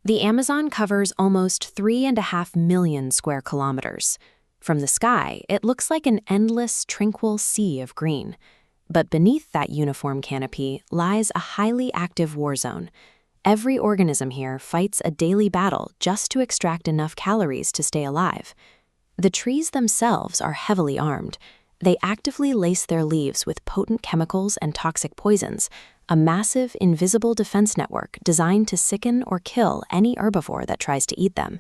The Amazon covers almost 3.5 million square kilometers. From the sky, it looks like an endless, tranquil sea of green. But beneath that uniform canopy lies a highly active war zone. Every organism here fights a daily battle just to extract enough calories to stay alive. The trees themselves are heavily armed. They actively lace their leaves with potent chemicals and toxic poisons, a massive, invisible defense network designed to sicken or kill any herbivore that tries to eat them.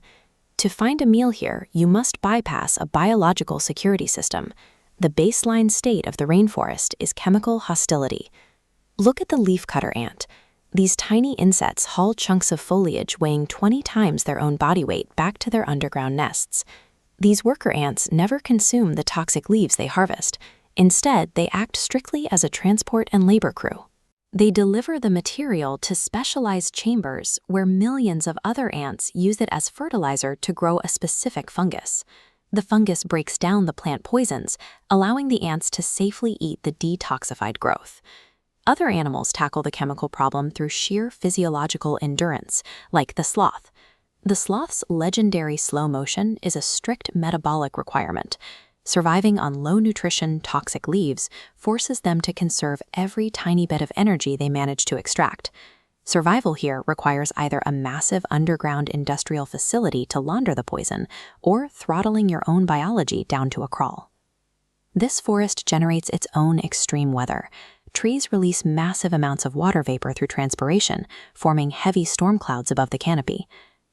To find a meal here, you must bypass a biological security system. The baseline state of the rainforest is chemical hostility. Look at the leafcutter ant. These tiny insects haul chunks of foliage weighing 20 times their own body weight back to their underground nests. These worker ants never consume the toxic leaves they harvest. Instead, they act strictly as a transport and labor crew. They deliver the material to specialized chambers where millions of other ants use it as fertilizer to grow a specific fungus. The fungus breaks down the plant poisons, allowing the ants to safely eat the detoxified growth. Other animals tackle the chemical problem through sheer physiological endurance, like the sloth. The sloth's legendary slow motion is a strict metabolic requirement. Surviving on low-nutrition, toxic leaves forces them to conserve every tiny bit of energy they manage to extract. Survival here requires either a massive underground industrial facility to launder the poison or throttling your own biology down to a crawl. This forest generates its own extreme weather. Trees release massive amounts of water vapor through transpiration, forming heavy storm clouds above the canopy.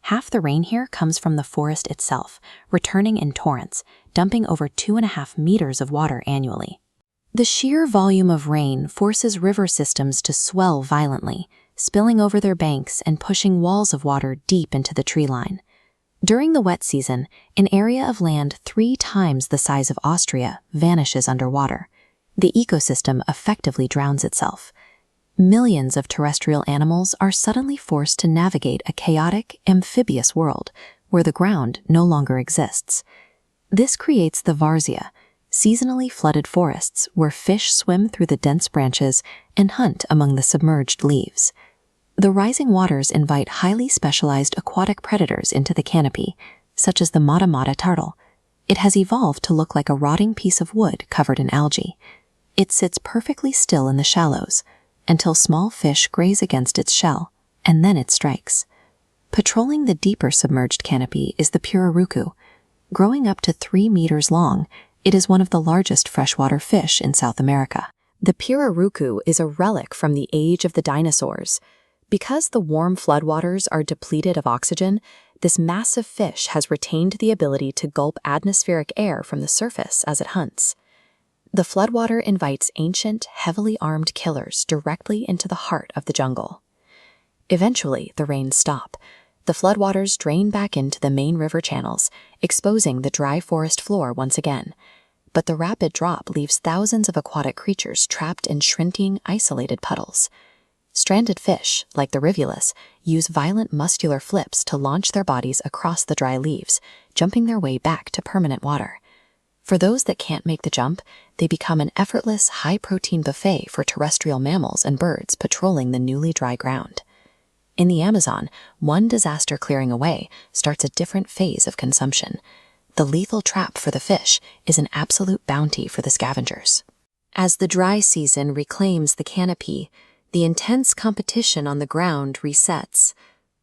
Half the rain here comes from the forest itself, returning in torrents, dumping over 2.5 meters of water annually. The sheer volume of rain forces river systems to swell violently, spilling over their banks and pushing walls of water deep into the tree line. During the wet season, an area of land 3 times the size of Austria vanishes underwater. The ecosystem effectively drowns itself. Millions of terrestrial animals are suddenly forced to navigate a chaotic, amphibious world where the ground no longer exists. This creates the Varzea, seasonally flooded forests where fish swim through the dense branches and hunt among the submerged leaves. The rising waters invite highly specialized aquatic predators into the canopy, such as the mata mata turtle. It has evolved to look like a rotting piece of wood covered in algae. It sits perfectly still in the shallows, until small fish graze against its shell, and then it strikes. Patrolling the deeper submerged canopy is the pirarucu. Growing up to 3 meters long, it is one of the largest freshwater fish in South America. The pirarucu is a relic from the age of the dinosaurs. Because the warm floodwaters are depleted of oxygen, this massive fish has retained the ability to gulp atmospheric air from the surface as it hunts. The floodwater invites ancient, heavily armed killers directly into the heart of the jungle. Eventually, the rains stop. The floodwaters drain back into the main river channels, exposing the dry forest floor once again. But the rapid drop leaves thousands of aquatic creatures trapped in shrinking, isolated puddles. Stranded fish, like the rivulus, use violent muscular flips to launch their bodies across the dry leaves, jumping their way back to permanent water. For those that can't make the jump, they become an effortless, high-protein buffet for terrestrial mammals and birds patrolling the newly dry ground. In the Amazon, one disaster clearing away starts a different phase of consumption. The lethal trap for the fish is an absolute bounty for the scavengers. As the dry season reclaims the canopy, the intense competition on the ground resets.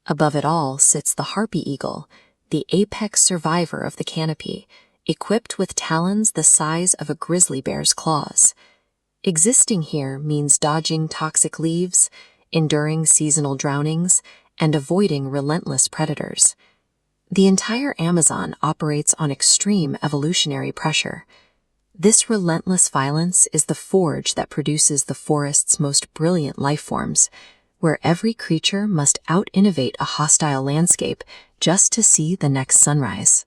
Above it all sits the harpy eagle, the apex survivor of the canopy, equipped with talons the size of a grizzly bear's claws. Existing here means dodging toxic leaves, enduring seasonal drownings, and avoiding relentless predators. The entire Amazon operates on extreme evolutionary pressure. This relentless violence is the forge that produces the forest's most brilliant life forms, where every creature must out-innovate a hostile landscape just to see the next sunrise.